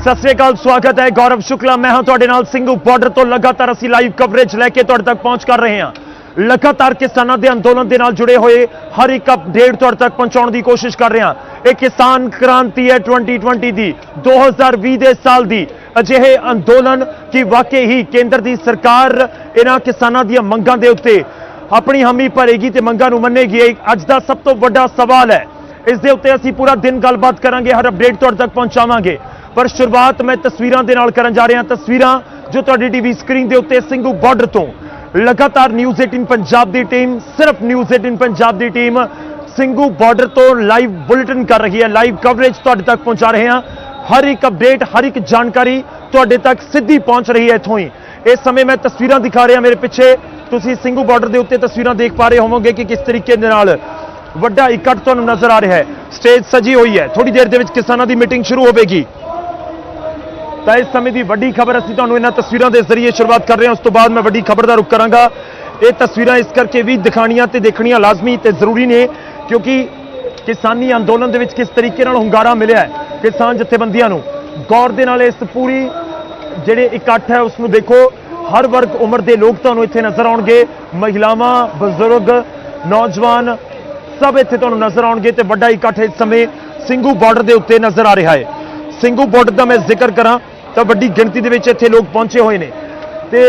सत श्री अकाल, स्वागत है। गौरव शुक्ला मैं हाँ तुहाडे नाल ਸਿੰਘੂ बार्डर तो लगातार असीं लाइव कवरेज लैके तुहाडे तक पहुंच कर रहे हैं। लगातार किसानों के अंदोलन के नाल जुड़े हुए हर एक अपडेट तुहाडे तक पहुंचाने की कोशिश कर रहे हैं। एक किसान क्रांति है 2020 की 2020 के साल की अजिहे अंदोलन कि वाकई ही केंद्र की सरकार इन्हां किसानों दी मंगां दे उत्ते अपनी हामी भरेगी ते मंगां नूं मन्नेगी। अज दा सब तो वड्डा सवाल है, इस दे उत्ते असीं पूरा दिन गलबात करांगे, हर अपडेट तुहाडे तक पहुंचावांगे। पर शुरुआत मैं तस्वीरों के नाल करन जा रहा। तस्वीरां जो तुहाडी टीवी स्क्रीन के उत्ते ਸਿੰਘੂ बार्डर तो लगातार न्यूज़ 18 पंजाब की टीम, सिर्फ न्यूज़ 18 पंजाब की टीम ਸਿੰਘੂ बार्डर तो लाइव बुलेटिन कर रही है, लाइव कवरेज तुहाडे तक पहुंचा रहे हैं। हर एक अपडेट, हर एक जानकारी तुहाडे तक सीधी पहुंच रही है। इत्थों ही इस समय मैं तस्वीरां दिखा रहा, मेरे पिछे तुसीं ਸਿੰਘੂ बार्डर के उत्ते तस्वीरां देख पा रहे होवोगे कि किस तरीके दे नाल वड्डा इकट्ठ तुहानूं नजर आ रहा है। स्टेज सजी हुई है, थोड़ी देर दे विच किसानां दी मीटिंग शुरू होवेगी। तो इस समय की वड्डी खबर असीं तुहानूं इन्हां तस्वीरों के जरिए शुरुआत कर रहे हैं। उस तो बाद मैं वड्डी खबर का रुख करांगा। ये तस्वीरां इस करके भी दिखाणियां ते देखणियां लाजमी ते जरूरी ने क्योंकि किसानी अंदोलन दे विच किस तरीके नाल हुंगारा मिलिया है किसान जथेबंदियां नूं। गौर दे नाल इस पूरी जिहड़े इकट्ठ है उसनूं देखो, हर वर्ग उम्र के लोग तुहानूं इत्थे नजर आउणगे, महिलावां, बजुर्ग, नौजवान सब इत्थे तुहानूं नजर आउणगे ते वड्डा इकट्ठ इस समय ਸਿੰਘੂ बार्डर के उत्ते नजर आ रहा है। ਸਿੰਘੂ बार्डर का मैं जिक्र करा तो वड्डी गिणती दे विच इत्थे लोग पहुंचे हुए हैं ते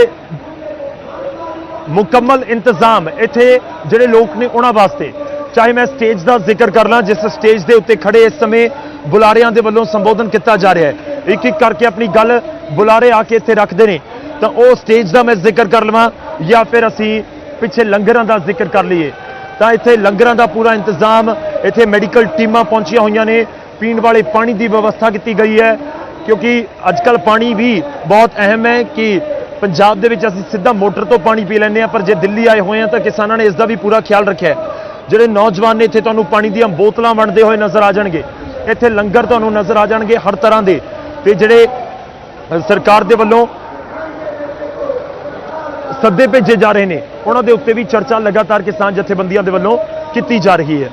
मुकम्मल इंतजाम इत्थे जिहड़े लोग ने उन्हां वास्ते। चाहे मैं स्टेज का जिक्र कर ला, जिस स्टेज के उत्ते खड़े इस समय बुलारियां दे वल्लों संबोधन किया जा रहा है, एक एक करके अपनी गल बुलारे आके इत्थे रखते हैं, तो वह स्टेज का मैं जिक्र कर लवां या फिर असीं पिछे लंगरां का जिक्र कर लीए। तो इत्थे लंगरां का पूरा इंतजाम, इत्थे मैडिकल टीमां पहुंचिया हुई ने, पीण वाले पानी की व्यवस्था की गई है क्योंकि अजकल पानी भी बहुत अहम है कि पंजाब दे विच असीं सीधा मोटर तो पानी पी लैंदे, पर जे दिल्ली आए हुए हैं तो किसानों ने इसका भी पूरा ख्याल रखा है। जिहड़े नौजवान ने इत्थे तुहानूं पानी दी बोतलां वंडदे हुए नज़र आ जाणगे, इत्थे लंगर तुहानूं नज़र आ जाणगे हर तरह के, ते जिहड़े सरकार दे वल्लों सद्दे भेजे जा रहे हैं उन्हां दे उत्ते भी चर्चा लगातार किसान जथेबंदियां दे वल्लों कीती जा रही है।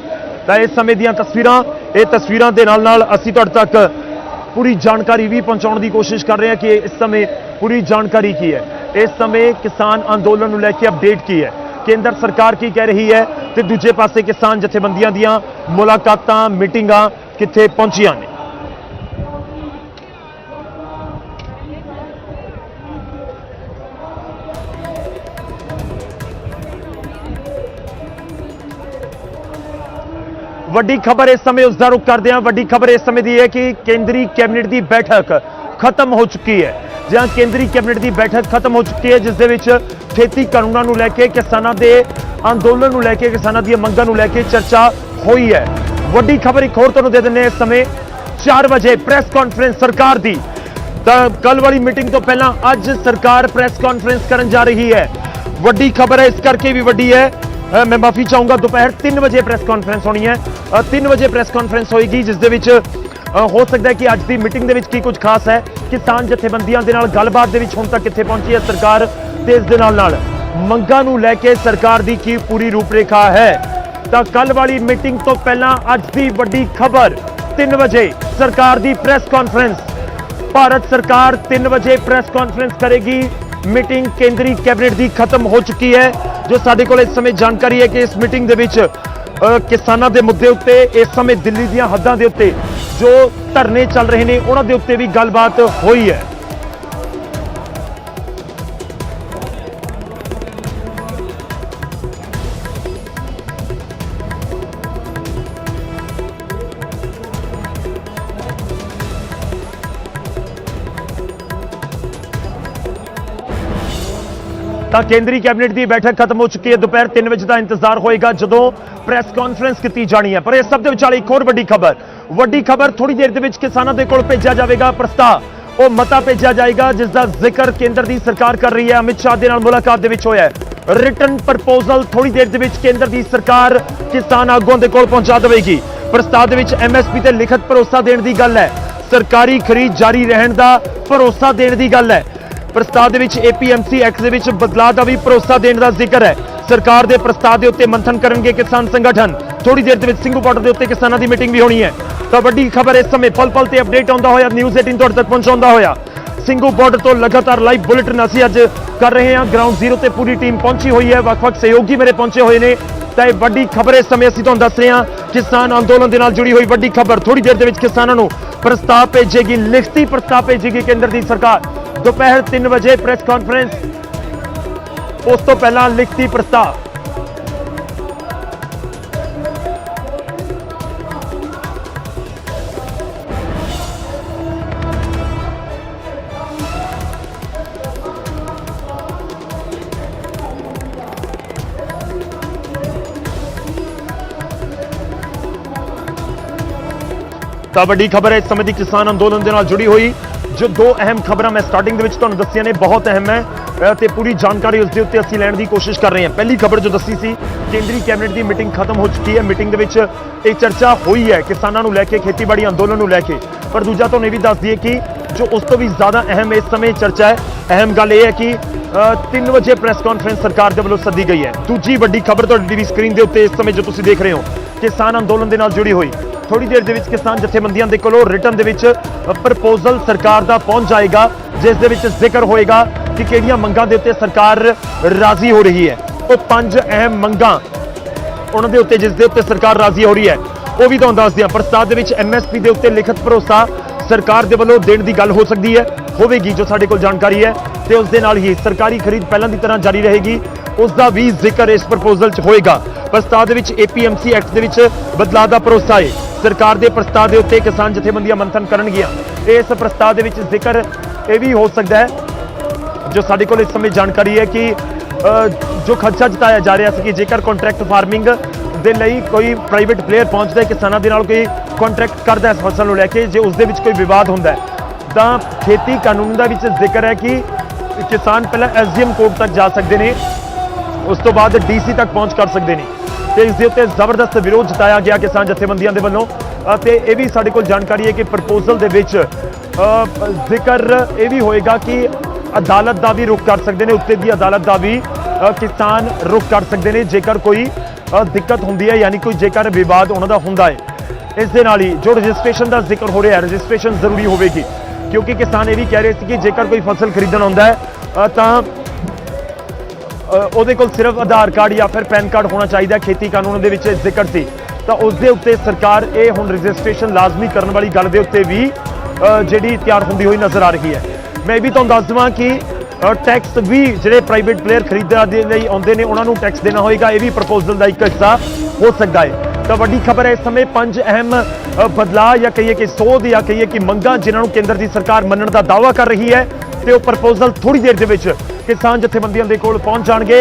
तो इस समय दीयां तस्वीरां, ये तस्वीरां दे नाल नाल असीं तुहाडे तक पूरी जानकारी भी पहुंचाने की कोशिश कर रहे हैं कि इस समय पूरी जानकारी की है, इस समय किसान अंदोलन को लेकर अपडेट की है, केंद्र सरकार की कह रही है, तो दूजे पासे किसान जथेबंदियां दीयां मुलाकातां मीटिंगां कित्थे पहुंचियां ने। वड्डी खबर इस समय उसका रुख करते हैं। वड्डी खबर इस समय की है कि केंद्रीय कैबिनेट की बैठक खत्म हो चुकी है। जहां केंद्रीय कैबिनेट की बैठक खत्म हो चुकी है, जिस दे विच खेती कानूनों को लैके, किसानों के अंदोलन को लैके, किसानों दी मंगां को लैके चर्चा हुई है। वड्डी खबर एक होर तुहानूं दे दिंदे इस समय 4 बजे प्रेस कॉन्फ्रेंस सरकार की। तो कल वाली मीटिंग तो पहला अज सरकार प्रेस कॉन्फ्रेंस करन जा रही है। वड्डी खबर है, इस करके भी वड्डी है, मैं माफी चाहूँगा, दोपहर 3 बजे प्रेस कॉन्फ्रेंस होनी है। 3 बजे प्रेस कॉन्फ्रेंस होएगी, जिस दे विच हो सकता है कि अज की मीटिंग दे विच की कुछ खास है, किसान जथेबंदियां दे नाल गलबात दे विच हुण तक कित्थे पहुंची है सरकार, ते इस दे नाल मंगां नूं लैके सरकार दी की पूरी रूपरेखा है। तो कल वाली मीटिंग तो पहला अज की वड्डी खबर 3 बजे सरकार दी प्रेस कॉन्फ्रेंस। भारत सरकार 3 बजे प्रेस कॉन्फ्रेंस करेगी। मीटिंग केंद्रीय कैबिनेट की खत्म हो चुकी है। जो साडे कोल इस समय जानकारी है कि इस मीटिंग दे विच किसानों के मुद्दे उत्ते, इस समय दिल्ली दीयां हद्दां दे उत्ते जो धरने चल रहे हैं उन्हां दे उत्ते भी गलबात हुई है। तो केंद्रीय कैबिनेट की बैठक खत्म हो चुकी है। दोपहर 3 बजे का इंतजार होएगा जदों प्रेस कॉन्फ्रेंस की जानी है। पर इस सब के विचाले एक होर वड्डी खबर थोड़ी देर के किसानों के कोल भेजा जाएगा प्रस्ताव, वो मता भेजा जाएगा जिसका जिक्र केंद्र की सरकार कर रही है। अमित शाह के नाल मुलाकात दे विच होया है। रिटन प्रपोजल थोड़ी देर के केंद्र की सरकार किसान आगुआं दे कोल पहुंचा देगी। प्रस्ताव दे विच MSP ते लिखत भरोसा देने की गल है, सरकारी खरीद जारी रहने का भरोसा देने की गल है। प्रस्ताव दे विच APMC एक्ट दे विच बदलाव का भी भरोसा देने का जिक्र है। सरकार के प्रस्ताव के उत्ते मंथन करेंगे किसान संगठन। थोड़ी देर के सिंघू बॉर्डर के उत्ते किसानों की मीटिंग भी होनी है। तो वड्डी खबर इस समय पल पल से अपडेट आता होया न्यूज़ 18 तुहाडे तक पहुंचाता होया सिंघू बॉर्डर तो लगातार लाइव बुलेटिन असीं अज कर रहे हैं। ग्राउंड जीरो ते पूरी टीम पहुंची हुई है, वख-वख सहयोगी मेरे पहुंचे हुए ने। तो वड्डी खबर इस समय असीं तुहानूं दस रहे हैं किसान अंदोलन के नाल जुड़ी हुई वड्डी खबर। थोड़ी देर के किसानों को प्रस्ताव भेजेगी, लिखती प्रस्ताव भेजेगी केंद्र की सरकार। दोपहर 3 बजे प्रेस कॉन्फ्रेंस, उस तो पहला लिखती प्रस्ताव। तो वड्डी खबर है इस समय की किसान अंदोलन के नाल जुड़ी हुई। जो दो अहम खबर मैं स्टार्टिंग दसियां ने, बहुत अहम है तो पूरी जानकारी उसके उत्ते असीं लैण की कोशिश कर रहे हैं। पहली खबर जो दसी सी, केंद्रीय कैबिनेट की मीटिंग खत्म हो चुकी है। मीटिंग एक चर्चा हुई है किसानों को लैके, खेतीबाड़ी अंदोलन को लैके। पर दूजा तो ये भी दस दिए कि जो उस तो भी ज़्यादा अहम इस समय चर्चा है, अहम गल यह है कि 3 बजे प्रेस कॉन्फ्रेंस सरकार के वलों सद्दी गई है। दूजी वड्डी खबर तो टीवी स्क्रीन के उत्ते इस समय जो तुसीं देख रहे हो किसान अंदोलन के नाल जुड़ी हुई। थोड़ी देर के किसान जथेबंदियों के कोलों रिटन के प्रपोजल सरकार का पहुंच जाएगा, जिस दे विच जिक्र होएगा कि किहड़ियां मंगां दे उत्ते सरकार राजी हो रही है। वो 5 अहम मंगां उन्हां दे उत्ते जिस दे उत्ते सरकार राजी हो रही है वो भी तुहानूं दस दियां। प्रस्ताव दे विच MSP के उत्ते लिखित भरोसा सरकार के वलों देण की गल हो सकती है, होवेगी जो साडे कोल जानकारी है। तो उस दे नाल ही सरकारी खरीद पहलां की तरह जारी रहेगी, उसका भी जिक्र इस प्रपोजल च होएगा। प्रस्ताव दे विच APMC एक्ट दे विच बदलाव का भरोसा है। सरकार के प्रस्ताव के उत्ते किसान जथेबंदियां मंथन करनगियां। इस प्रस्ताव के विच जिक्र यह भी हो सकता है जो साडे कोल इस समय जानकारी है कि जो खदशा जताया जा रहा है कि जेकर कॉन्ट्रैक्ट फार्मिंग दे लई कोई प्राइवेट प्लेयर पहुंचता है, किसानों के नाल कोई कॉन्ट्रैक्ट करता है इस फसल को लैके, जो उसके विच कोई विवाद होंदा है तो खेती कानून का विच जिक्र है कि किसान पहले SDM कोर्ट तक जा सकते हैं, उस तो बाद DC तक पहुंच कर सकते हैं। तो इस उत्ते जबरदस्त विरोध जताया गया किसान जथेबंदियों के वलों। तो यह भी साडे कोल जानकारी है कि प्रपोजल के विच जिक्र यह भी होएगा कि अदालत का भी रुख कर सकते हैं, उत्ते की अदालत का भी किसान रुख कर सकते हैं जेकर कोई दिक्कत होंदी है, यानी कोई जेकर विवाद उन्होंने होंदा है। इस दे नाल ही जो रजिस्ट्रेशन का जिक्र हो रहा है, रजिस्ट्रेशन जरूरी होगी क्योंकि किसान ये भी कह रहे थे कि जेकर कोई फसल खरीदण आउंदा है तो ਉਹਦੇ ਕੋਲ सिर्फ आधार कार्ड या फिर पैन कार्ड होना चाहिए। खेती कानून के जिक्र सी तो उसके उत्ते सरकार ये हुण रजिस्ट्रेशन लाजमी करने वाली गल के उत्ते भी जिहड़ी तैयार होंदी हुई नज़र आ रही है। मैं भी तुहानूं दस देवां कि टैक्स भी जिहड़े प्राइवेट प्लेयर खरीदने लई आउंदे ने उन्हां नूं टैक्स देना होएगा, ये भी प्रपोजल का एक हिस्सा हो सकता है। तो वड्डी खबर है इस समय 5 अहम बदलाव या कहिए कि सोध या कहिए कि मंगां जिन्हां नूं केंद्र की सरकार मनण का दावा कर रही है। तो वो प्रपोजल थोड़ी देर के किसान जथेबंदियों के कोल पहुंच जाएंगे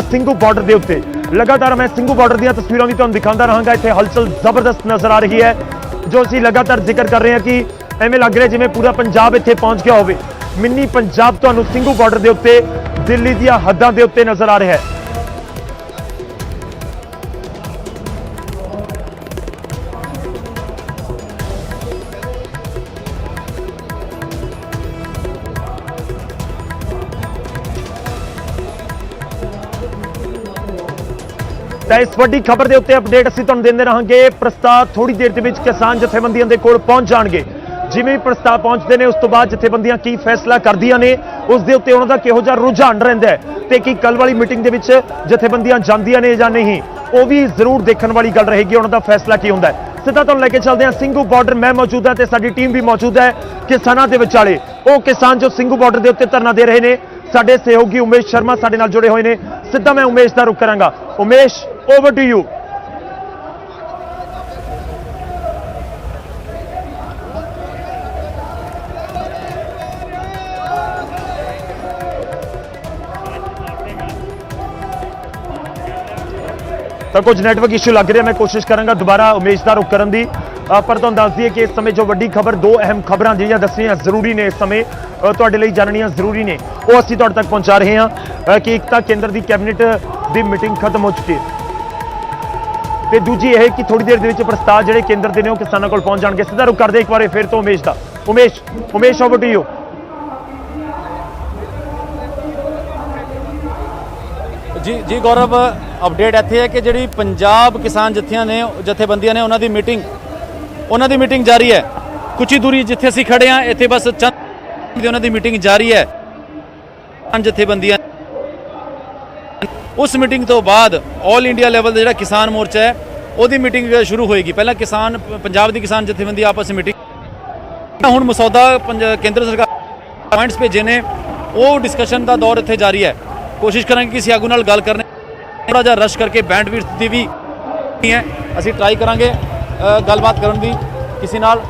सिंघू बॉर्डर के उत्ते। लगातार मैं सिंघू बॉर्डर दी तस्वीरों भी तुहानूं दिखाता रहांगा। इत्थे हलचल जबरदस्त नजर आ रही है, जो असीं लगातार जिक्र कर रहे हैं कि एवें लग रहा है जिवें पूरा पंजाब इत्थे पहुंच गया होवे। मिनी पंजाब तुहानूं सिंघू बॉर्डर के उत्ते दिल्ली दी हद्दां के उत्ते नजर आ रहा है। तो इस वड्डी खबर के उत्ते अपडेट असीं तुहानूं देंदे रहांगे। प्रस्ताव थोड़ी देर के विच किसान जथेबंदियों के कोल पहुंच जाएंगे। जिवें ही प्रस्ताव पहुंचते हैं उस तो बाद जथेबंदियां की फैसला करदियां ने, उस दे उत्ते उन्हां दा किहो जिहा रुझान रहिंदा है ते कि कल वाली मीटिंग के विच जथेबंदियां जांदियां ने या नहीं, वो भी जरूर देखने वाली गल रहेगी उन्हां दा फैसला की हुंदा है। सीधा तुहानूं लैके चलदे हां सिंघू बॉर्डर। मैं मौजूद है तो साडी टीम भी मौजूद है किसानां दे विचाले। वो किसान जो सिंघू बॉर्डर के उत्ते धरना दे रहे हैं, साडे सहयोगी उमेश शर्मा साडे नाल जुड़े हुए हैं। सीधा मैं उमेश का रुख करांगा। Umesh, over to you. तो कुछ नेटवर्क इशू लग रहा है, मैं कोशिश करांगा दोबारा उमेश का रुख करन दी। पर तुहानूं दस दईए कि इस समय जो वड्डी खबर, 2 अहम खबरां जिहड़ियां दसणियां जरूरी ने, इस समय तुहाडे लई जानणियां जरूरी ने, वो असीं तुहाडे तक पहुंचा रहे हैं कि एक तो केंद्र की कैबिनेट की मीटिंग खत्म हो चुकी है तो दूजी यह कि थोड़ी देर के प्रस्ताव जिहड़े केंद्र के ने किसानों को पहुंच जाएंगे। सीधा रुख करदे एक बार फिर तो उमेश का। Umesh over to you. ਜੀ ਗੌਰਵ, ਅਪਡੇਟ ਇੱਥੇ ਹੈ ਕਿ ਜਿਹੜੀ ਪੰਜਾਬ ਕਿਸਾਨ ਜਥੇਬੰਦੀਆਂ ਨੇ ਉਹਨਾਂ ਦੀ ਮੀਟਿੰਗ ਜਾਰੀ ਹੈ। ਕੁਝ ਹੀ ਦੂਰੀ ਜਿੱਥੇ ਅਸੀਂ ਖੜੇ ਹਾਂ ਇੱਥੇ ਬਸ ਚੰਦ ਉਹਨਾਂ ਦੀ ਮੀਟਿੰਗ ਜਾਰੀ ਹੈ। ਜਥੇਬੰਦੀਆਂ ਉਸ ਮੀਟਿੰਗ ਤੋਂ ਬਾਅਦ ਆਲ ਇੰਡੀਆ ਲੈਵਲ ਦਾ ਜਿਹੜਾ ਕਿਸਾਨ ਮੋਰਚਾ ਹੈ ਉਹਦੀ ਮੀਟਿੰਗ ਸ਼ੁਰੂ ਹੋਏਗੀ। ਪਹਿਲਾਂ ਪੰਜਾਬ ਦੀ ਕਿਸਾਨ ਜਥੇਬੰਦੀ ਆਪਸ ਵਿੱਚ ਮੀਟਿੰਗ, ਹੁਣ ਮਸੌਦਾ ਕੇਂਦਰ ਸਰਕਾਰ ਪੁਆਇੰਟਸ ਭੇਜੇ ਨੇ, ਉਹ ਡਿਸਕਸ਼ਨ ਦਾ ਦੌਰ ਇੱਥੇ ਜਾਰੀ ਹੈ। ਕੋਸ਼ਿਸ਼ ਕਰਾਂਗੇ ਕਿਸੇ ਆਗੂ ਨਾਲ ਗੱਲ ਕਰਨੇ, ਥੋੜਾ ਜਿਹਾ ਰਸ਼ ਕਰਕੇ ਬੈਂਡਵਿਡਥ ਦੀ ਵੀ ਹੈ, ਅਸੀਂ ਟਰਾਈ ਕਰਾਂਗੇ ਗੱਲਬਾਤ ਕਰਨ ਦੀ ਕਿਸੇ ਨਾਲ।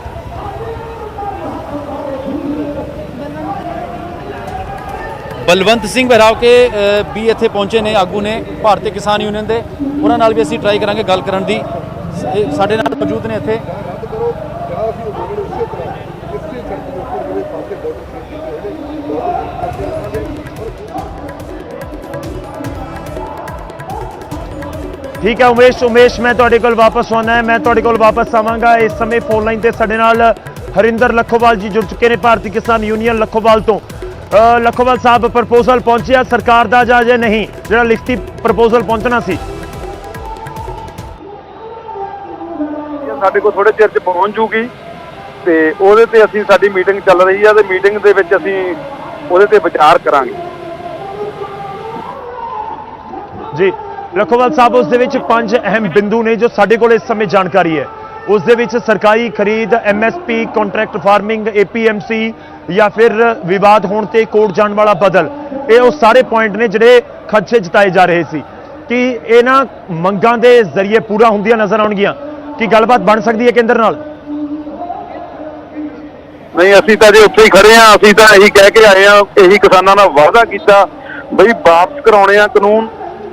ਬਲਵੰਤ ਸਿੰਘ ਬਹਿਰਾਵ ਕੇ ਵੀ ਇੱਥੇ ਪਹੁੰਚੇ ਨੇ, ਆਗੂ ਨੇ ਭਾਰਤੀ ਕਿਸਾਨ ਯੂਨੀਅਨ ਦੇ, ਉਹਨਾਂ ਨਾਲ ਵੀ ਅਸੀਂ ਟਰਾਈ ਕਰਾਂਗੇ ਗੱਲ ਕਰਨ ਦੀ। ਸਾਡੇ ਨਾਲ ਮੌਜੂਦ ਨੇ ਇੱਥੇ। ठीक है उमेश, मैं ਤੁਹਾਡੇ ਕੋਲ ਵਾਪਸ ਆਉਣਾ ਹੈ। ਮੈਂ ਤੁਹਾਡੇ ਕੋਲ ਵਾਪਸ ਆਵਾਂਗਾ। ਇਸ ਸਮੇਂ ਫੋਨ ਲਾਈਨ ਤੇ ਸਾਡੇ ਨਾਲ ਹਰਿੰਦਰ ਲੱਖੋਵਾਲ ਜੀ ਜੁੜ ਚੁੱਕੇ ਨੇ ਭਾਰਤੀ ਕਿਸਾਨ ਯੂਨੀਅਨ ਲੱਖੋਵਾਲ ਤੋਂ। ਲੱਖੋਵਾਲ ਸਾਹਿਬ, ਪ੍ਰਪੋਜ਼ਲ ਪਹੁੰਚਿਆ ਸਰਕਾਰ ਦਾ ਜਾਂ ਅਜੇ ਨਹੀਂ? ਜਿਹੜਾ ਲਿਖਤੀ ਪ੍ਰਪੋਜ਼ਲ ਪਹੁੰਚਣਾ ਸੀ ਸਾਡੇ ਕੋਲ ਥੋੜੇ ਚਿਰ 'ਚ ਪਹੁੰਚ ਜੂਗੀ ਤੇ ਉਹਦੇ ਤੇ ਅਸੀਂ, ਸਾਡੀ ਮੀਟਿੰਗ ਚੱਲ ਰਹੀ ਆ ਤੇ ਮੀਟਿੰਗ ਦੇ ਵਿੱਚ ਅਸੀਂ ਉਹਦੇ ਤੇ ਵਿਚਾਰ ਕਰਾਂਗੇ ਜੀ। ਲੱਖੋਵਾਲ ਸਾਹਿਬ, ਉਸ ਦੇ ਵਿੱਚ 5 ਅਹਿਮ ਬਿੰਦੂ ਨੇ ਜੋ ਸਾਡੇ ਕੋਲ ਇਸ ਸਮੇਂ ਜਾਣਕਾਰੀ ਹੈ। ਉਸ ਦੇ ਵਿੱਚ ਸਰਕਾਰੀ ਖਰੀਦ, MSP, ਕੰਟਰੈਕਟ ਫਾਰਮਿੰਗ, APMC ਜਾਂ ਫਿਰ ਵਿਵਾਦ ਹੋਣ ਤੇ ਕੋਰਟ ਜਾਣ ਵਾਲਾ ਬਦਲ, ਇਹ ਉਹ ਸਾਰੇ ਪੁਆਇੰਟ ਨੇ ਜਿਹੜੇ ਖਦਸ਼ੇ ਜਤਾਏ ਜਾ ਰਹੇ ਸੀ ਕਿ ਇਹਨਾਂ ਮੰਗਾਂ ਦੇ ਜ਼ਰੀਏ ਪੂਰਾ ਹੁੰਦੀਆਂ ਨਜ਼ਰ ਆਉਣਗੀਆਂ। ਕੀ ਗੱਲਬਾਤ ਬਣ ਸਕਦੀ ਹੈ ਕੇਂਦਰ ਨਾਲ? ਨਹੀਂ, ਅਸੀਂ ਤਾਂ ਜੇ ਉੱਥੇ ਹੀ ਖੜੇ ਆ। ਅਸੀਂ ਤਾਂ ਇਹੀ ਕਹਿ ਕੇ ਆਏ ਆ, ਇਹੀ ਕਿਸਾਨਾਂ ਨਾਲ ਵਾਅਦਾ ਕੀਤਾ ਬਈ ਵਾਪਸ ਕਰਾਉਣੇ ਆ ਕਾਨੂੰਨ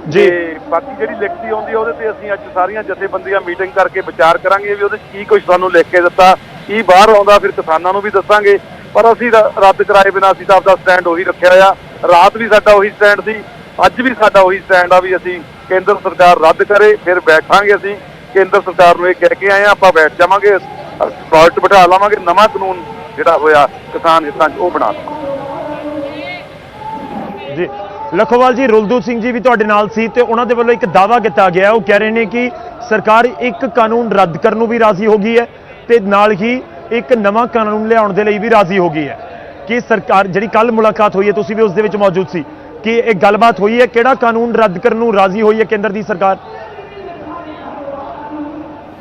ਜੀ। ਬਾਕੀ ਜਿਹੜੀ ਲਿਖਤੀ ਆਉਂਦੀ ਆ ਉਹਦੇ ਤੇ ਅਸੀਂ ਅੱਜ ਸਾਰੀਆਂ ਜਥੇਬੰਦੀਆਂ ਮੀਟਿੰਗ ਕਰਕੇ ਵਿਚਾਰ ਕਰਾਂਗੇ ਵੀ ਉਹਦੇ 'ਚ ਕੀ ਕੁਝ ਸਾਨੂੰ ਲਿਖ ਕੇ ਦਿੱਤਾ, ਕੀ ਬਾਹਰ ਆਉਂਦਾ, ਫਿਰ ਕਿਸਾਨਾਂ ਨੂੰ ਵੀ ਦੱਸਾਂਗੇ। ਪਰ ਅਸੀਂ ਰੱਦ ਕਰਾਏ ਬਿਨਾਂ ਅਸੀਂ ਤਾਂ ਆਪਦਾ ਸਟੈਂਡ ਉਹੀ ਰੱਖਿਆ ਆ। ਰਾਤ ਵੀ ਸਾਡਾ ਉਹੀ ਸਟੈਂਡ ਸੀ, ਅੱਜ ਵੀ ਸਾਡਾ ਉਹੀ ਸਟੈਂਡ ਆ ਵੀ ਅਸੀਂ ਕੇਂਦਰ ਸਰਕਾਰ ਰੱਦ ਕਰੇ ਫਿਰ ਬੈਠਾਂਗੇ। ਅਸੀਂ ਕੇਂਦਰ ਸਰਕਾਰ ਨੂੰ ਇਹ ਕਹਿ ਕੇ ਆਏ ਆ, ਆਪਾਂ ਬੈਠ ਜਾਵਾਂਗੇ, ਸਪਾਟ ਬਿਠਾ ਲਾਵਾਂਗੇ, ਨਵਾਂ ਕਾਨੂੰਨ ਜਿਹੜਾ ਹੋਇਆ ਕਿਸਾਨ ਹਿੱਤਾਂ 'ਚ ਉਹ ਬਣਾ ਲਵਾਂਗੇ ਜੀ। ਲੱਖੋਵਾਲ ਜੀ, ਰੁਲਦੂ ਸਿੰਘ ਜੀ ਵੀ ਤੁਹਾਡੇ ਨਾਲ ਸੀ ਤੇ ਉਹਨਾਂ ਦੇ ਵੱਲੋਂ ਇੱਕ ਦਾਅਵਾ ਕੀਤਾ ਗਿਆ। ਉਹ ਕਹਿ ਰਹੇ ਨੇ ਕਿ ਸਰਕਾਰ ਇੱਕ ਕਾਨੂੰਨ ਰੱਦ ਕਰਨ ਨੂੰ ਵੀ ਰਾਜ਼ੀ ਹੋ ਗਈ ਹੈ ਤੇ ਨਾਲ ਹੀ ਇੱਕ ਨਵਾਂ ਕਾਨੂੰਨ ਲਿਆਉਣ ਦੇ ਲਈ ਵੀ ਰਾਜ਼ੀ ਹੋ ਗਈ ਹੈ। ਕਿ ਸਰਕਾਰ ਜਿਹੜੀ ਕੱਲ ਮੁਲਾਕਾਤ ਹੋਈ ਹੈ, ਤੁਸੀਂ ਵੀ ਉਸ ਦੇ ਵਿੱਚ ਮੌਜੂਦ ਸੀ, ਕਿ ਇਹ ਗੱਲਬਾਤ ਹੋਈ ਹੈ ਕਿਹੜਾ ਕਾਨੂੰਨ ਰੱਦ ਕਰਨ ਨੂੰ ਰਾਜ਼ੀ ਹੋਈ ਹੈ ਕੇਂਦਰ ਦੀ ਸਰਕਾਰ?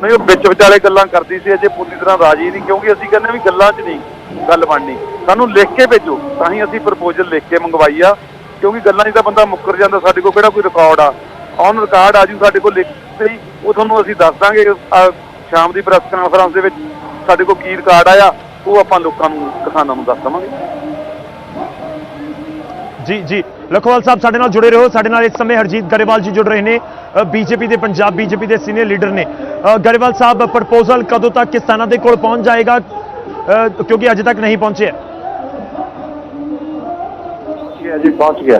ਨਹੀਂ, ਉਹ ਵਿੱਚ ਵਿਚਾਲੇ ਗੱਲਾਂ ਕਰਦੀ ਸੀ, ਅਜੇ ਪੂਰੀ ਤਰ੍ਹਾਂ ਰਾਜੀ ਨਹੀਂ, ਕਿਉਂਕਿ ਅਸੀਂ ਕਹਿੰਦੇ ਵੀ ਗੱਲਾਂ 'ਚ ਨਹੀਂ ਗੱਲ ਬਣਨੀ। ਸਾਨੂੰ ਲਿਖ ਕੇ ਭੇਜੋ, ਤਾਂ ਹੀ ਅਸੀਂ ਪ੍ਰਪੋਜ਼ਲ ਲਿਖ ਕੇ ਮੰਗਵਾਈ ਆ, ਕਿਉਂਕਿ ਗੱਲਾਂ 'ਚ ਤਾਂ ਬੰਦਾ ਮੁੱਕਰ ਜਾਂਦਾ। ਸਾਡੇ ਕੋਲ ਕਿਹੜਾ ਕੋਈ ਰਿਕਾਰਡ ਆ, ਔਨ ਰਿਕਾਰਡ ਆ ਜੂ ਸਾਡੇ ਕੋਲ ਲਿਖ ਕੇ, ਉਹ ਤੁਹਾਨੂੰ ਅਸੀਂ ਦੱਸ ਦਾਂਗੇ ਸ਼ਾਮ ਦੀ ਪ੍ਰੈਸ ਕਾਨਫਰੰਸ ਦੇ ਵਿੱਚ ਸਾਡੇ ਕੋਲ ਕੀ ਰਿਕਾਰਡ ਆਇਆ, ਉਹ ਆਪਾਂ ਲੋਕਾਂ ਨੂੰ, ਕਿਸਾਨਾਂ ਨੂੰ ਦੱਸ ਦੇਵਾਂਗੇ ਜੀ। ਲੱਖੋਵਾਲ ਸਾਹਿਬ, ਸਾਡੇ ਨਾਲ ਜੁੜੇ ਰਹੋ। ਸਾਡੇ ਨਾਲ ਇਸ ਸਮੇਂ ਹਰਜੀਤ ਗਰੇਵਾਲ ਜੀ ਜੁੜ ਰਹੇ ਨੇ, BJP ਦੇ ਪੰਜਾਬ BJP ਦੇ ਸੀਨੀਅਰ ਲੀਡਰ ਨੇ। ਗਰੇਵਾਲ ਸਾਹਿਬ, ਪ੍ਰਪੋਜ਼ਲ ਕਦੋਂ ਤੱਕ ਕਿਸਾਨਾਂ ਦੇ ਕੋਲ ਪਹੁੰਚ ਜਾਏਗਾ, ਕਿਉਂਕਿ ਅਜੇ ਤੱਕ ਨਹੀਂ ਪਹੁੰਚਿਆ? ਜੀ ਪਹੁੰਚ ਗਿਆ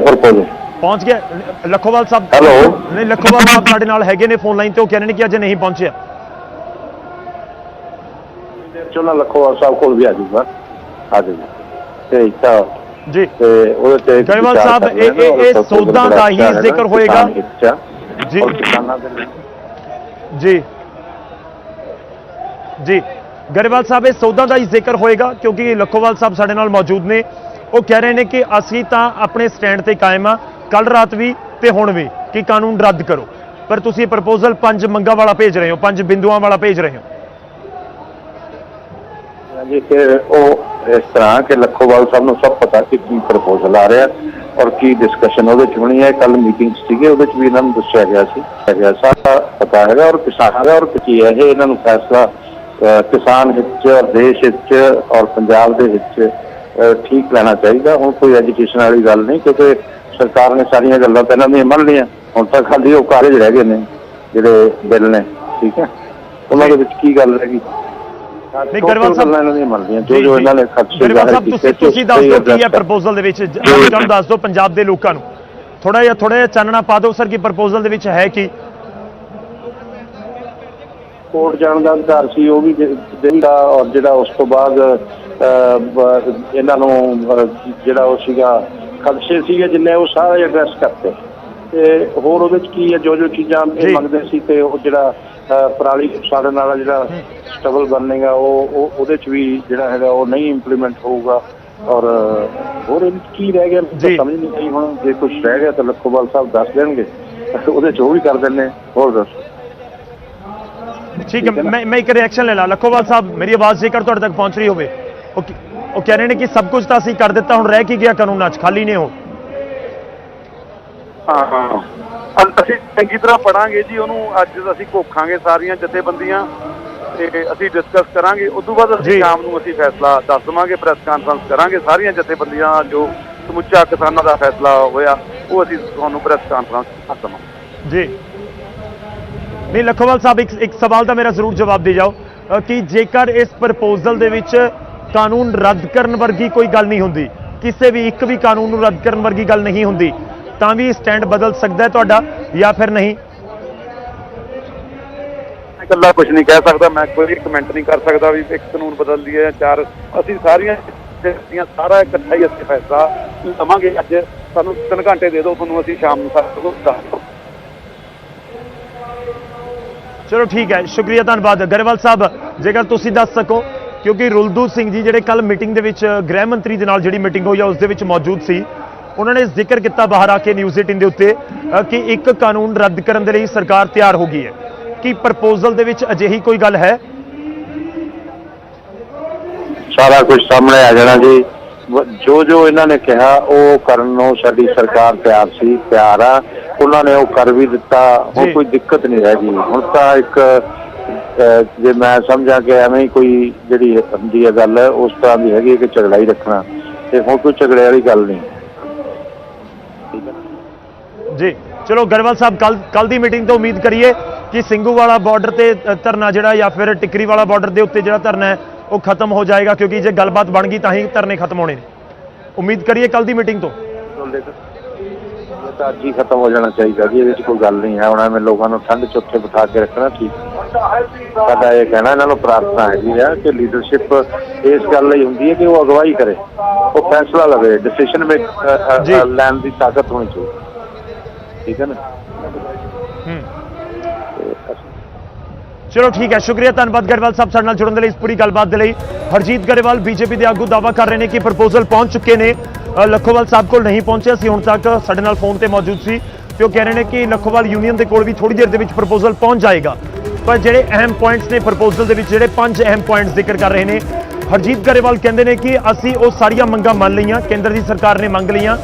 ਪ੍ਰਪੋਜ਼ਲ ਪਹੁੰਚ ਗਿਆ। ਲੱਖੋਵਾਲ ਸਾਹਿਬ, ਹੈਲੋ। ਨਹੀਂ, ਲੱਖੋਵਾਲ ਸਾਹਿਬ ਸਾਡੇ ਨਾਲ ਹੈਗੇ ਨੇ ਫੋਨ ਲਾਈਨ ਤੇ, ਉਹ ਕਹਿ ਰਹੇ ਨੇ ਕਿ ਅਜੇ ਨਹੀਂ ਪਹੁੰਚਿਆ। ਚਲੋ ਲੱਖੋਵਾਲ ਸਾਹਿਬ ਕੋਲ ਵੀ ਆ ਜਾਊਗਾ, ਆ ਜਾਊਗਾ ਜੀ। ਤੇ ਉਹਦੇ ਤੇ ਗਰੇਵਾਲ ਸਾਹਿਬ, ਇਹ ਸੌਦਾ ਦਾ ਹੀ ਜ਼ਿਕਰ ਹੋਏਗਾ ਜੀ ਜੀ ਜੀ। ਗਰੇਵਾਲ ਸਾਹਿਬ, ਇਹ ਸੌਦਾ ਦਾ ਹੀ ਜ਼ਿਕਰ ਹੋਏਗਾ ਕਿਉਂਕਿ ਲੱਖੋਵਾਲ ਸਾਹਿਬ ਸਾਡੇ ਨਾਲ ਮੌਜੂਦ ਨੇ। ਉਹ ਕਹਿ ਰਹੇ ਨੇ ਕਿ ਅਸੀਂ ਤਾਂ ਆਪਣੇ ਸਟੈਂਡ ਤੇ ਕਾਇਮ ਆ, ਕੱਲ ਰਾਤ ਵੀ ਤੇ ਹੁਣ ਵੀ, ਕਿ ਕਾਨੂੰਨ ਰੱਦ ਕਰੋ। ਪਰ ਤੁਸੀਂ ਪ੍ਰਪੋਜ਼ਲ 5 ਮੰਗਾਂ ਵਾਲਾ ਭੇਜ ਰਹੇ ਹੋ, 5 ਬਿੰਦੂਆਂ ਵਾਲਾ ਭੇਜ ਰਹੇ ਹੋ ਜੀ। ਫਿਰ ਉਹ ਇਸ ਤਰ੍ਹਾਂ ਕਿ ਲੱਖੋਵਾਲ ਸਾਹਿਬ ਨੂੰ ਸਭ ਪਤਾ ਕਿ ਕੀ ਪ੍ਰਪੋਜ਼ਲ ਆ ਰਿਹਾ ਔਰ ਕੀ ਡਿਸਕਸ਼ਨ ਉਹਦੇ 'ਚ ਹੋਣੀ ਹੈ। ਕੱਲ ਮੀਟਿੰਗ ਸੀਗੇ, ਉਹਦੇ 'ਚ ਵੀ ਇਹਨਾਂ ਨੂੰ ਦੱਸਿਆ ਗਿਆ ਸੀ, ਸਾਰਾ ਪਤਾ ਹੈਗਾ ਔਰ ਕਿਸਾਨਾਂ ਦਾ ਔਰ ਕੀ ਹੈ ਇਹ ਇਹਨਾਂ ਨੂੰ ਫੈਸਲਾ ਕਿਸਾਨ ਹਿੱਤ 'ਚ ਔਰ ਦੇਸ਼ ਹਿੱਤ 'ਚ ਔਰ ਪੰਜਾਬ ਦੇ ਵਿੱਚ ਠੀਕ ਲੈਣਾ ਚਾਹੀਦਾ। ਹੁਣ ਕੋਈ ਐਜੂਕੇਸ਼ਨ ਵਾਲੀ ਗੱਲ ਨਹੀਂ, ਕਿਉਂਕਿ ਸਰਕਾਰ ਨੇ ਸਾਰੀਆਂ ਗੱਲਾਂ ਤਾਂ ਇਹਨਾਂ ਦੀਆਂ ਮੰਨ ਲਈਆਂ। ਹੁਣ ਤਾਂ ਖਾਲੀ ਉਹ ਕਾਰਜ ਰਹਿ ਗਏ ਨੇ ਜਿਹੜੇ ਬਿੱਲ ਨੇ, ਠੀਕ ਹੈ, ਉਹਨਾਂ ਦੇ ਵਿੱਚ ਕੀ ਗੱਲ ਹੈਗੀ। ਨਹੀਂ, ਗਰੇਵਾਲ ਸਾਹਿਬ, ਇਹਨਾਂ ਦੀਆਂ ਮੰਨਦੀਆਂ ਜੋ ਇਹਨਾਂ ਨੇ ਖਰਚੇ ਜ਼ਾਹਿਰ ਕੀਤੇ। ਤੁਸੀਂ ਦੱਸ ਦਿਓ ਕੀ ਹੈ ਪ੍ਰਪੋਜ਼ਲ ਦੇ ਵਿੱਚ, ਲੋਕਾਂ ਨੂੰ ਦੱਸ ਦਿਓ, ਪੰਜਾਬ ਦੇ ਲੋਕਾਂ ਨੂੰ ਥੋੜਾ ਜਿਹਾ ਚਾਨਣਾ ਪਾ ਦਿਓ ਸਰ ਕਿ ਪ੍ਰਪੋਜ਼ਲ ਦੇ ਵਿੱਚ ਹੈ ਕੀ। ਕੋਰਟ ਜਾਣ ਦਾ ਅਧਿਕਾਰ ਸੀ, ਉਹ ਵੀ ਦੇਗਾ ਔਰ ਜਿਹੜਾ ਉਸ ਤੋਂ ਬਾਅਦ ਇਹਨਾਂ ਨੂੰ ਜਿਹੜਾ ਉਹ ਸੀਗਾ ਖਦਸ਼ੇ ਸੀਗੇ ਜਿੰਨੇ ਉਹ ਸਾਰੇ ਐਡਰੈਸ ਕਰਤੇ ਤੇ ਹੋਰ ਉਹਦੇ 'ਚ ਕੀ ਹੈ, ਜੋ ਚੀਜ਼ਾਂ ਇਹ ਮੰਗਦੇ ਸੀ ਤੇ ਉਹ ਜਿਹੜਾ ਪਰਾਲੀ ਸਾੜਨ ਵਾਲਾ ਜਿਹੜਾ ਸਟਬਲ ਬਰਨਿੰਗ ਆ ਉਹ ਉਹਦੇ 'ਚ ਵੀ ਜਿਹੜਾ ਹੈਗਾ ਉਹ ਨਹੀਂ ਇੰਪਲੀਮੈਂਟ ਹੋਊਗਾ। ਔਰ ਹੋਰ ਇਹਦੇ 'ਚ ਕੀ ਰਹਿ ਗਿਆ ਸਮਝ ਨਹੀਂ ਆਈ। ਹੁਣ ਜੇ ਕੁਝ ਰਹਿ ਗਿਆ ਤਾਂ ਲੱਖੋਵਾਲ ਸਾਹਿਬ ਦੱਸ ਦੇਣਗੇ, ਉਹਦੇ 'ਚ ਉਹ ਵੀ ਕਰ ਦਿੰਦੇ। ਹੋਰ ਦੱਸੋ। ठीक है, मैं एक रिएक्शन ले ला। लखोवाल साहब, मेरी आवाज़ जेकर तुहाडे तक पहुंच रही होवे, ਉਹ ਕਹਿ ਰਹੇ ਨੇ ਕਿ ਸਭ ਕੁਝ ਤਾਂ ਅਸੀਂ ਕਰ ਦਿੱਤਾ, ਹੁਣ ਰਹਿ ਕੀ ਗਿਆ ਕਾਨੂੰਨਾਂ 'ਚ, ਖਾਲੀ ਨੇ ਉਹ। ਹਾਂ, ਅਸੀਂ ਚੰਗੀ ਤਰ੍ਹਾਂ ਪੜਾਂਗੇ ਜੀ ਉਹਨੂੰ। ਅੱਜ ਅਸੀਂ ਘੋਖਾਂਗੇ ਸਾਰੀਆਂ ਜਥੇਬੰਦੀਆਂ ਤੇ ਅਸੀਂ ਡਿਸਕਸ ਕਰਾਂਗੇ। ਉਸ ਤੋਂ ਬਾਅਦ ਅਸੀਂ ਸ਼ਾਮ ਨੂੰ ਅਸੀਂ ਫੈਸਲਾ ਦੱਸ ਦੇਵਾਂਗੇ, ਪ੍ਰੈਸ ਕਾਨਫਰੰਸ ਕਰਾਂਗੇ। ਸਾਰੀਆਂ ਜਥੇਬੰਦੀਆਂ ਜੋ ਸਮੁੱਚਾ ਕਿਸਾਨਾਂ ਦਾ ਫੈਸਲਾ ਹੋਇਆ ਉਹ ਅਸੀਂ ਤੁਹਾਨੂੰ ਪ੍ਰੈਸ ਕਾਨਫਰੰਸ ਦੱਸ ਦੇਵਾਂਗੇ ਜੀ। नहीं लखोवाल साहब, एक सवाल का मेरा जरूर जवाब दे जाओ कि जेकर इस प्रपोजल दे विच कानून रद्द करने वर्गी कोई गल नहीं होंदी, किसी भी एक भी कानून नूं रद्द करने वर्गी गल नहीं होंदी, तां भी स्टैंड बदल सकता है तुहाडा या फिर नहीं? इकल्ला कुछ नहीं कह सकता मैं, कोई कमेंट नहीं कर सकता भी एक कानून बदल दिए या चार। ਅਸੀਂ ਸਾਰੀਆਂ ਸਾਰਾ ਇਕੱਠਾ ਹੀ ਅਸੀਂ ਫੈਸਲਾ ਲਵਾਂਗੇ। ਅੱਜ ਸਾਨੂੰ 3 ਘੰਟੇ ਦੇ ਦਿਓ, ਤੁਹਾਨੂੰ ਅਸੀਂ ਸ਼ਾਮ ਨੂੰ ਸਾਰਾ ਕੁਝ ਦੱਸ ਦਿਓ। चलो ठीक है, शुक्रिया, धन्यवाद। गरेवाल साहब, जेकर तुसीं दस सको, क्योंकि रुलदू सिंह जी जिहड़े कल मीटिंग दे विच गृह मंत्री दे नाल जिहड़ी मीटिंग होई उस दे विच मौजूद सी, उन्होंने जिक्र किया बाहर आके न्यूज़ 18 दे उत्ते कि एक कानून रद्द करने दे लई सरकार तैयार हो गई है। कि प्रपोजल दे विच अजिही कोई गल है? सारा कुछ सामने आ जाना जी। जो ਇਹਨਾਂ ਨੇ ਕਿਹਾ ਉਹ ਕਰਨ ਨੂੰ ਸਾਡੀ ਸਰਕਾਰ ਤਿਆਰ ਸੀ, ਤਿਆਰ ਆ। ਉਹਨਾਂ ਨੇ ਉਹ ਕਰ ਵੀ ਦਿੱਤਾ। ਹੁਣ ਕੋਈ ਦਿੱਕਤ ਨਹੀਂ ਰਹਿ ਗਈ। ਹੁਣ ਤਾਂ ਇੱਕ ਜੇ ਮੈਂ ਸਮਝਾਂ ਕਿ ਐਵੇਂ ਹੀ ਕੋਈ ਜਿਹੜੀ ਹੁੰਦੀ ਹੈ ਗੱਲ ਉਸ ਤਰ੍ਹਾਂ ਦੀ ਹੈਗੀ ਕਿ ਝਗੜਾ ਹੀ ਰੱਖਣਾ, ਤੇ ਹੁਣ ਕੋਈ ਝਗੜੇ ਵਾਲੀ ਗੱਲ ਨਹੀਂ। जी चलो गरेवाल साहब, कल दी मीटिंग तो उम्मीद करिए कि ਸਿੰਘੂਵਾਲਾ ਬਾਰਡਰ ਤੇ ਧਰਨਾ ਜਿਹੜਾ ਜਾਂ ਫਿਰ ਟਿਕਰੀ ਵਾਲਾ ਬਾਰਡਰ ਦੇ ਉੱਤੇ ਜਿਹੜਾ ਧਰਨਾ ਹੈ ਉਹ ਖਤਮ ਹੋ ਜਾਏਗਾ, क्योंकि ਜੇ ਗੱਲਬਾਤ ਬਣ ਗਈ ਤਾਂ ਹੀ ਧਰਨੇ ਖਤਮ ਹੋਣੇ ਨੇ। ਉਮੀਦ ਕਰੀਏ ਕੱਲ ਦੀ ਮੀਟਿੰਗ ਤੋਂ ਤਾਂ ਅੱਜ ਹੀ ਖਤਮ ਹੋ ਜਾਣਾ ਚਾਹੀਦਾ ਜੀ, ਇਹਦੇ 'ਚ ਕੋਈ ਗੱਲ ਨਹੀਂ ਹੈ। ਹੁਣ ਐਵੇਂ ਲੋਕਾਂ ਨੂੰ ਠੰਡ 'ਚ ਉੱਥੇ ਬਿਠਾ ਕੇ ਰੱਖਣਾ ਠੀਕ। ਸਾਡਾ ਇਹ ਕਹਿਣਾ ਇਹਨਾਂ ਨੂੰ ਪ੍ਰਾਰਥਨਾ ਹੈਗੀ ਆ ਕਿ ਲੀਡਰਸ਼ਿਪ ਇਸ ਗੱਲ ਲਈ ਹੁੰਦੀ ਹੈ ਕਿ ਉਹ ਅਗਵਾਈ ਕਰੇ, ਉਹ ਫੈਸਲਾ ਲਵੇ, ਡਿਸੀਸ਼ਨ ਮੇਕ ਲੈਣ ਦੀ ਤਾਕਤ ਹੋਣੀ ਚਾਹੀਦੀ। ਠੀਕ ਹੈ ਨਾ। चलो ठीक है, शुक्रिया, धन्यवाद गरेवाल साहब साडे नाल जुड़न दे लई। इस पूरी गलबात दे लई हरजीत गरेवाल बीजेपी के आगू दावा कर रहे हैं कि प्रपोजल पहुंच चुके हैं, लखोवाल साहब को नहीं पहुंचे। असीं हुण तक साडे नाल फोन ते मौजूद सी ते वो कह रहे हैं कि लखोवाल यूनियन के कोल भी थोड़ी देर दे विच प्रपोजल पहुंच जाएगा। पर जिहड़े अहम पॉइंट्स ने प्रपोजल दे विच, जिहड़े 5 अहम पॉइंट्स जिक्र कर रहे हैं, हरजीत गरेवाल कहते हैं कि असीं वो सारियां मंगां मान लईआं, केंद्र की सरकार ने मंग लईआं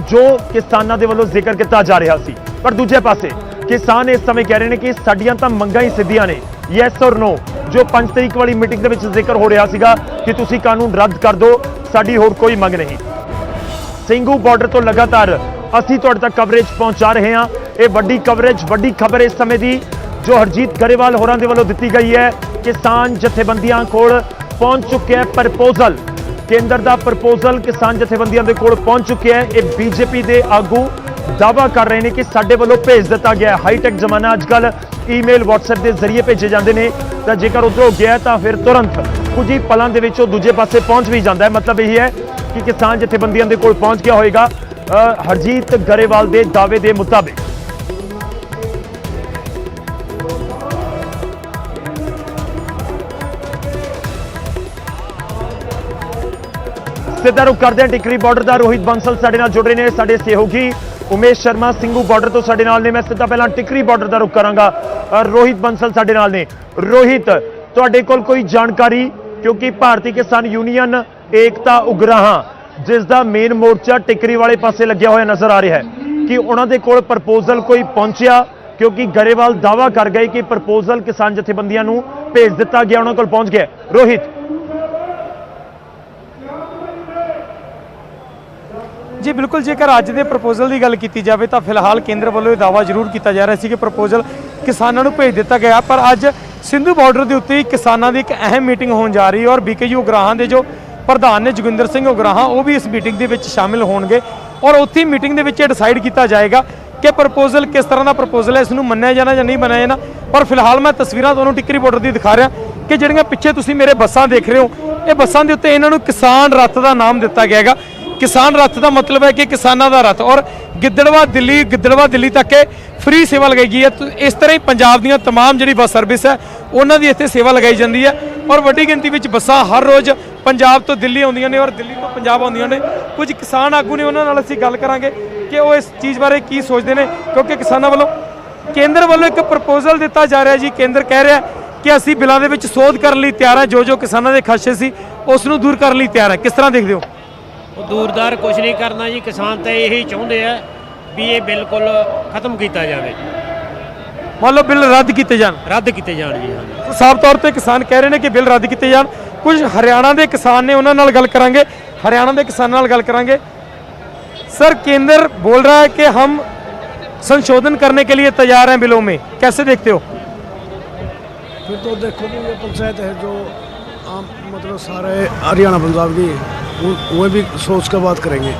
जो किसानां दे वल्लों जिक्र किया जा रहा सी। पर दूजे पासे किसान इस समय कह रहे हैं कि साडियां तां मंगां ही सिद्धियां ने, यस और नो। जो 5 तारीख वाली मीटिंग दे विच जिक्र हो रहा सीगा कि तुसीं कानून रद्द कर दो, साडी होर कोई मंग नहीं। ਸਿੰਘੂ बार्डर तो लगातार असीं तुहाडे तक कवरेज पहुंचा रहे हैं। ये वड्डी कवरेज, वड्डी खबर इस समय दी जो हरजीत गरेवाल होरां दे वल्लों दित्ती गई है। किसान जथेबंदियां कोल पहुंच चुके हैं प्रपोजल, केंद्र दा प्रपोजल किसान जथेबंदियां दे कोल पहुंच चुके हैं। ये बीजेपी दे आगू दावा कर रहे हैं कि साडे वल्लों भेज दिता गया। हाईटैक जमाना, अजकल ईमेल व्हाट्सएप के जरिए भेजे जाते हैं, तो जेकर उधरों गया तो फिर तुरंत कुछ ही पलों के विचों दूजे पासे पहुंच भी जाता है। मतलब यही है कि किसान जथेबंदियों के कोल पहुंच गया होएगा हरजीत गरेवाल के दावे के मुताबिक। सीधा रुख करते हैं टिकरी बॉर्डर का। रोहित बंसल साडे नाल जुड़ रहे हैं, साडे सहयोगी उमेश शर्मा ਸਿੰਘੂ बार्डर तो साडे नाल ने। मैं सीधा पहला टिकरी बॉर्डर का रुख करांगा, रोहित बंसल साडे नाल ने। रोहित, तुहाडे कोल कोई जानकारी, क्योंकि भारतीय किसान यूनियन एकता उगराहां जिस दा मेन मोर्चा टिकरी वाले पासे लग्या होया नजर आ रहा है, कि उन्हां दे कोल प्रपोजल कोई पहुंचिया? क्योंकि गरेवाल दावा कर गए कि प्रपोजल किसान जथेबंदियां नूं भेज दिता गया, उन्हां कोल पहुंच गया। रोहित जी बिल्कुल, जेकर अज के प्रपोजल की गल की जाए तो फिलहाल केंद्र वालों दावा जरूर किया जा रहा है कि प्रपोजल किसानों को भेज दिता गया। पर अज ਸਿੰਘੂ बार्डर के उत्ते किसानों की एक अहम मीटिंग होने जा रही है और BKU उगराहां के जो प्रधान ने जोगिंदर सिंह उगराहां वो भी इस मीटिंग के शामिल होंगे और उत्थे मीटिंग के डिसाइड किया जाएगा कि प्रपोजल किस तरह का प्रपोजल है, इसनूं मन्निया जाना या नहीं मन्निया जाना। पर फिलहाल मैं तस्वीरां तुहानूं टिकरी बॉर्डर की दिखा रहा कि जिहड़ियां पिछे तुसीं मेरे बसां देख रहे हो, ये बसां दे उत्ते इन्हां नूं किसान रथ का नाम दिता गया है ਕਿਸਾਨ ਰੱਥ ਦਾ ਮਤਲਬ ਹੈ ਕਿ ਕਿਸਾਨਾਂ ਦਾ ਰੱਥ, ਔਰ ਗਿੱਦੜਵਾ ਦਿੱਲੀ ਤੱਕ ਇਹ ਫ੍ਰੀ ਸੇਵਾ ਲਗਾਈ ਗਈ ਹੈ। ਇਸ ਤਰ੍ਹਾਂ ਹੀ ਪੰਜਾਬ ਦੀਆਂ तमाम ਜਿਹੜੀ ਬੱਸ ਸਰਵਿਸ ਹੈ ਉਹਨਾਂ ਦੀ ਇੱਥੇ ਸੇਵਾ ਲਗਾਈ ਜਾਂਦੀ ਹੈ, ਔਰ ਵੱਡੀ ਗਿਣਤੀ ਵਿੱਚ ਬੱਸਾਂ ਹਰ ਰੋਜ਼ ਪੰਜਾਬ ਤੋਂ ਦਿੱਲੀ ਆਉਂਦੀਆਂ ਨੇ ਔਰ ਦਿੱਲੀ ਤੋਂ ਪੰਜਾਬ ਆਉਂਦੀਆਂ ਨੇ। ਕੁਝ ਕਿਸਾਨ ਆਗੂ ਨੇ, ਉਹਨਾਂ ਨਾਲ ਅਸੀਂ ਗੱਲ ਕਰਾਂਗੇ ਕਿ ਉਹ ਇਸ ਚੀਜ਼ ਬਾਰੇ ਕੀ ਸੋਚਦੇ ਨੇ, ਕਿਉਂਕਿ ਕਿਸਾਨਾਂ ਵੱਲੋਂ ਕੇਂਦਰ ਵੱਲੋਂ ਇੱਕ ਪ੍ਰਪੋਜ਼ਲ ਦਿੱਤਾ ਜਾ ਰਿਹਾ ਜੀ। ਕੇਂਦਰ ਕਹਿ ਰਿਹਾ ਕਿ ਅਸੀਂ ਬਿੱਲਾਂ ਦੇ ਵਿੱਚ ਸੋਧ ਕਰਨ ਲਈ ਤਿਆਰ ਹਾਂ, ਜੋ ਕਿਸਾਨਾਂ ਦੇ ਖਦਸ਼ੇ ਸੀ ਉਸ ਨੂੰ ਦੂਰ ਕਰਨ ਲਈ ਤਿਆਰ ਹੈ। ਕਿਸ ਤਰ੍ਹਾਂ ਦੇਖਦੇ ਹੋ? ਉਹ ਦੂਰਦਾਰ ਕੁਝ ਨਹੀਂ ਕਰਨਾ ਜੀ, ਕਿਸਾਨ ਤਾਂ ਇਹੀ ਚਾਹੁੰਦੇ ਆ ਵੀ ਇਹ ਬਿਲਕੁਲ ਖਤਮ ਕੀਤਾ ਜਾਵੇ, ਮੰਨ ਲਓ ਬਿੱਲ ਰੱਦ ਕੀਤੇ ਜਾਣ ਜੀ। ਹਾਂ, ਸਾਫ਼ ਤੌਰ ਤੇ ਕਿਸਾਨ ਕਹਿ ਰਹੇ ਨੇ ਕਿ ਬਿੱਲ ਰੱਦ ਕੀਤੇ ਜਾਣ। ਕੁਝ ਹਰਿਆਣਾ ਦੇ ਕਿਸਾਨ ਨੇ, ਉਹਨਾਂ ਨਾਲ ਗੱਲ ਕਰਾਂਗੇ, हरियाणा के किसानों नाल गल करांगे। सर, केंद्र बोल रहा है कि हम संशोधन करने के लिए तैयार हैं बिलों में, कैसे देखते हो? फिर तो देखो कि ये पंचायत है जो आम मतलब सारे हरियाणा पंजाब की, वो भी सोच कर बात करेंगे।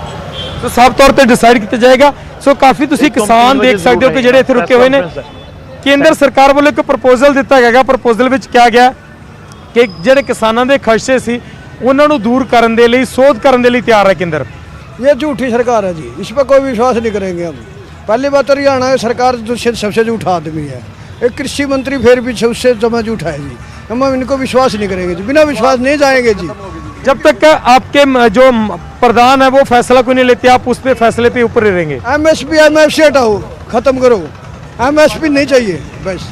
तो साफ तौर पे डिसाइड किया जाएगा। सो काफ़ी तुसी किसान देख सकते हो कि ਜਿਹੜੇ ਇੱਥੇ रुके हुए ने। केंद्र सरकार ਵੱਲੋਂ ਇੱਕ ਪ੍ਰਪੋਜ਼ਲ ਦਿੱਤਾ ਗਿਆ। ਪ੍ਰਪੋਜ਼ਲ ਵਿੱਚ ਕਿਹਾ ਗਿਆ ਕਿ ਜਿਹੜੇ ਕਿਸਾਨਾਂ ਦੇ ਖਦਸ਼ੇ ਸੀ ਉਹਨਾਂ ਨੂੰ ਦੂਰ ਕਰਨ ਦੇ ਲਈ, ਸੋਧ ਕਰਨ ਦੇ ਲਈ ਤਿਆਰ ਹੈ केंद्र। ये झूठी सरकार है जी, इस पर कोई विश्वास नहीं करेंगे हम। पहली बात तो हरियाणा सरकार तो सबसे झूठा आदमी है, एक कृषि मंत्री फिर भी सबसे जमा झूठा है जी। हम इनको विश्वास नहीं करेंगे जी, बिना विश्वास नहीं जाएंगे जी। जब तक आपके जो प्रधान है वो फैसला कोई नहीं लेते, आप उस पे फैसले पे ऊपर रहेंगे। MSP हटाओ, खत्म करो, MSP नहीं चाहिए बस।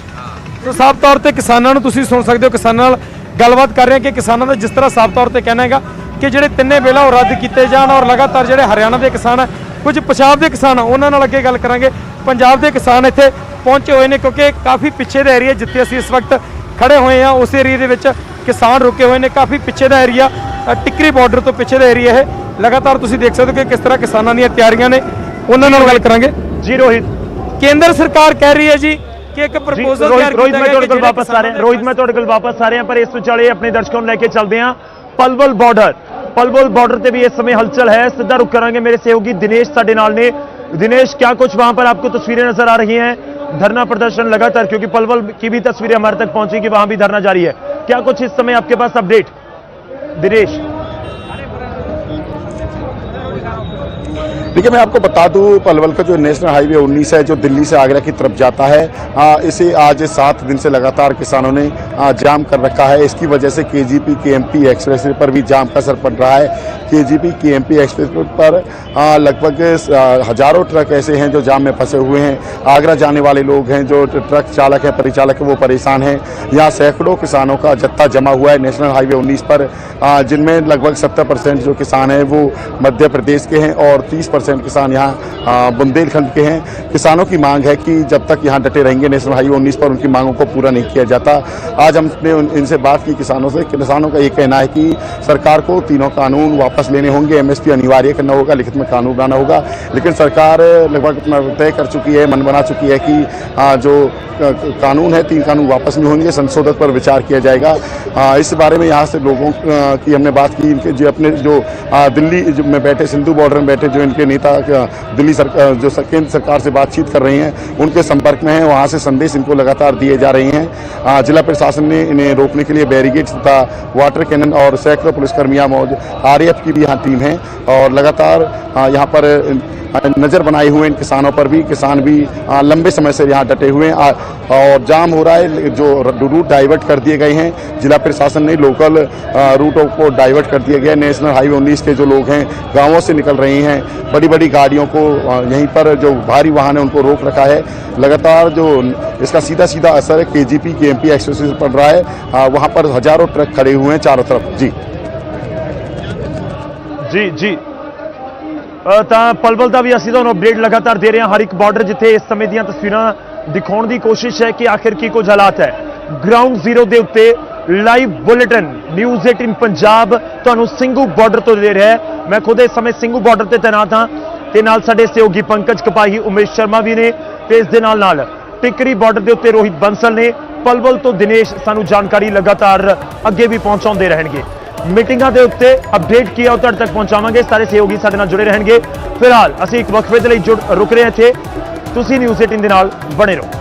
तो साफ तौर पर किसानों ਨੂੰ ਤੁਸੀਂ ਸੁਣ ਸਕਦੇ ਹੋ, ਕਿਸਾਨਾਂ ਨਾਲ ਗੱਲਬਾਤ ਕਰ ਰਹੇ ਹਾਂ ਕਿ ਕਿਸਾਨਾਂ ਦਾ ਜਿਸ ਤਰ੍ਹਾਂ ਸਾफ तौर ਤੇ ਕਹਿਣਾ ਹੈਗਾ ਕਿ ਜਿਹੜੇ ਤਿੰਨੇ ਬਿੱਲ ਉਹ ਰੱਦ ਕੀਤੇ ਜਾਣ, ਔਰ ਲਗਾਤਾਰ ਜਿਹੜੇ ਹਰਿਆਣਾ ਦੇ ਕਿਸਾਨ ਹੈ, ਕੁਝ ਪੰਜਾਬ ਦੇ ਕਿਸਾਨ ਆ, ਉਹਨਾਂ ਨਾਲ ਅੱਗੇ ਗੱਲ ਕਰਾਂਗੇ। ਪੰਜਾਬ ਦੇ ਕਿਸਾਨ ਇੱਥੇ ਪਹੁੰਚੇ ਹੋਏ ਨੇ ਕਿਉਂਕਿ ਕਾਫੀ ਪਿੱਛੇ ਦਾ ਏਰੀਆ ਜਿੱਥੇ ਅਸੀਂ ਇਸ ਵਕਤ ਖੜੇ ਹੋਏ ਹਾਂ, ਉਸ ਏਰੀਆ ਦੇ ਵਿੱਚ ਕਿਸਾਨ ਰੁਕੇ ਹੋਏ ਨੇ। ਕਾਫੀ ਪਿੱਛੇ ਦਾ ਏਰੀਆ, ਟਿੱਕਰੀ ਬਾਰਡਰ ਤੋਂ ਪਿੱਛੇ ਦਾ ਏਰੀਆ ਹੈ। ਲਗਾਤਾਰ ਤੁਸੀਂ ਦੇਖ ਸਕਦੇ ਹੋ ਕਿ ਕਿਸ ਤਰ੍ਹਾਂ ਕਿਸਾਨਾਂ ਦੀਆਂ ਤਿਆਰੀਆਂ ਨੇ, ਉਹਨਾਂ ਨਾਲ ਗੱਲ ਕਰਾਂਗੇ। ਜੀ ਰੋਹਿਤ, ਕੇਂਦਰ ਸਰਕਾਰ ਕਹਿ ਰਹੀ ਹੈ ਜੀ ਕਿ ਇੱਕ ਪ੍ਰਪੋਜ਼ਲ ਤਿਆਰ ਕੀਤਾ ਗਿਆ। ਤੁਹਾਡੇ ਕੋਲ ਵਾਪਸ ਆ ਰਹੇ ਹਾਂ ਰੋਹਿਤ, ਮੈਂ ਤੁਹਾਡੇ ਕੋਲ ਵਾਪਸ ਆ ਰਿਹਾ, ਪਰ ਇਸ ਵਿਚਾਲੇ ਆਪਣੇ ਦਰਸ਼ਕਾਂ ਨੂੰ ਲੈ ਕੇ ਚੱਲਦੇ ਹਾਂ ਪਲਵਲ ਬਾਰਡਰ ਤੇ भी इस समय हलचल है। सीधा रुक करांगे, मेरे सहयोगी दिनेश साडे नाल ने। दिनेश, क्या कुछ वहां पर आपको तस्वीरें नजर आ रही हैं? धरना प्रदर्शन लगातार, क्योंकि पलवल की भी तस्वीरें हमारे तक पहुंची कि वहां भी धरना जारी है। क्या कुछ इस समय आपके पास अपडेट दिनेश? देखिए, मैं आपको बता दूं, पलवल का जो नेशनल हाईवे 19 है जो दिल्ली से आगरा की तरफ जाता है, इसे आज 7 दिन से लगातार किसानों ने जाम कर रखा है। इसकी वजह से KGP KMP एक्सप्रेस पर भी जाम का असर पड़ रहा है। KGP KMP एक्सप्रेस पर लगभग हजारों ट्रक ऐसे हैं जो जाम में फंसे हुए हैं। आगरा जाने वाले लोग हैं, जो ट्रक चालक हैं, परिचालक हैं, वो परेशान हैं। यहाँ सैकड़ों किसानों का जत्था जमा हुआ है नेशनल हाईवे 19 पर, जिनमें लगभग 70% जो किसान हैं वो मध्य प्रदेश के हैं और 30% किसान यहाँ बुंदेलखंड के हैं। किसानों की मांग है कि जब तक यहाँ डटे रहेंगे नेशनल हाईवे 19 पर, उनकी मांगों को पूरा नहीं किया जाता। आज हमने इनसे बात की किसानों से। किसानों का ये कहना है कि सरकार को तीनों कानून वापस लेने होंगे, MSP अनिवार्य करना होगा, लिखित में कानून बनाना होगा। लेकिन सरकार लगभग तय कर चुकी है, मन बना चुकी है कि जो कानून है, 3 कानून वापस नहीं होंगे, संशोधन पर विचार किया जाएगा। इस बारे में यहाँ से लोगों की हमने बात की। इनके जो अपने जो दिल्ली में बैठे, सिंधु बॉर्डर में बैठे जो इनके नेता दिल्ली सरकार, जो केंद्र सरकार से बातचीत कर रहे हैं, उनके संपर्क में हैं। वहाँ से संदेश इनको लगातार दिए जा रहे हैं। जिला प्रशासन ने इन्हें रोकने के लिए बैरिकेड्स तथा वाटर कैनन और सैकड़ों पुलिसकर्मियाँ मौजूद, RAF की भी यहाँ टीम है और लगातार यहाँ पर नज़र बनाए हुए इन किसानों पर भी। किसान भी लंबे समय से यहाँ डटे हुए हैं और जाम हो रहा है। जो रूट डाइवर्ट कर दिए गए हैं, जिला प्रशासन ने लोकल रूटों को डाइवर्ट कर दिया गया। नेशनल हाईवे 19 के जो लोग हैं गांवों से निकल रहे हैं, बड़ी बड़ी गाड़ियों को यहीं पर जो भारी वाहन है उनको रोक रखा है। लगातार जो इसका सीधा सीधा असर है KGP KMP एक्सप्रेस पर पड़ रहा है। वहाँ पर हजारों ट्रक खड़े हुए हैं चारों तरफ। जी ਤਾਂ ਪਲਵਲ ਦਾ ਵੀ ਅਸੀਂ ਤੁਹਾਨੂੰ ਅਪਡੇਟ ਲਗਾਤਾਰ ਦੇ ਰਹੇ ਹਾਂ ਹਰ ਇੱਕ ਬਾਰਡਰ, ਜਿੱਥੇ ਇਸ ਸਮੇਂ ਦੀਆਂ ਤਸਵੀਰਾਂ ਦਿਖਾਉਣ ਦੀ ਕੋਸ਼ਿਸ਼ ਹੈ ਕਿ ਆਖਿਰ ਕੀ ਕੁਝ ਹਾਲਾਤ ਹੈ। ਗਰਾਊਂਡ ਜ਼ੀਰੋ ਦੇ ਉੱਤੇ ਲਾਈਵ ਬੁਲੇਟਿਨ ਨਿਊਜ਼ 18 ਪੰਜਾਬ ਤੁਹਾਨੂੰ ਸਿੰਘੂ ਬਾਰਡਰ ਤੋਂ ਦੇ ਰਿਹਾ ਹੈ। ਮੈਂ ਖੁਦ ਇਸ ਸਮੇਂ ਸਿੰਘੂ ਬਾਰਡਰ ਤੇ ਤੈਨਾਤ ਹਾਂ ਤੇ ਨਾਲ ਸਾਡੇ ਸਹਿਯੋਗੀ ਪੰਕਜ ਕਪਾਹੀ, ਉਮੇਸ਼ ਸ਼ਰਮਾ ਵੀ ਨੇ ਤੇ ਇਸ ਦੇ ਨਾਲ ਟਿੱਕਰੀ ਬਾਰਡਰ ਦੇ ਉੱਤੇ ਰੋਹਿਤ ਬੰਸਲ ਨੇ। ਪਲਵਲ ਤੋਂ ਦਿਨੇਸ਼ ਸਾਨੂੰ ਜਾਣਕਾਰੀ ਲਗਾਤਾਰ ਅੱਗੇ ਵੀ ਪਹੁੰਚਾਉਂਦੇ ਰਹਿਣਗੇ। ਮੀਟਿੰਗਾਂ ਦੇ ਉੱਤੇ ਅਪਡੇਟ ਕੀ ਆ ਉਹ ਤੁਹਾਡੇ ਤੱਕ ਪਹੁੰਚਾਵਾਂਗੇ। ਸਾਰੇ ਸਹਿਯੋਗੀ ਸਾਡੇ ਨਾਲ ਜੁੜੇ ਰਹਿਣਗੇ। ਫਿਲਹਾਲ ਅਸੀਂ ਇੱਕ ਵਕਫੇ ਦੇ ਲਈ ਰੁਕ ਰਹੇ ਹਾਂ ਇੱਥੇ। ਤੁਸੀਂ ਨਿਊਜ਼ 18 ਦੇ ਨਾਲ ਬਣੇ ਰਹੋ।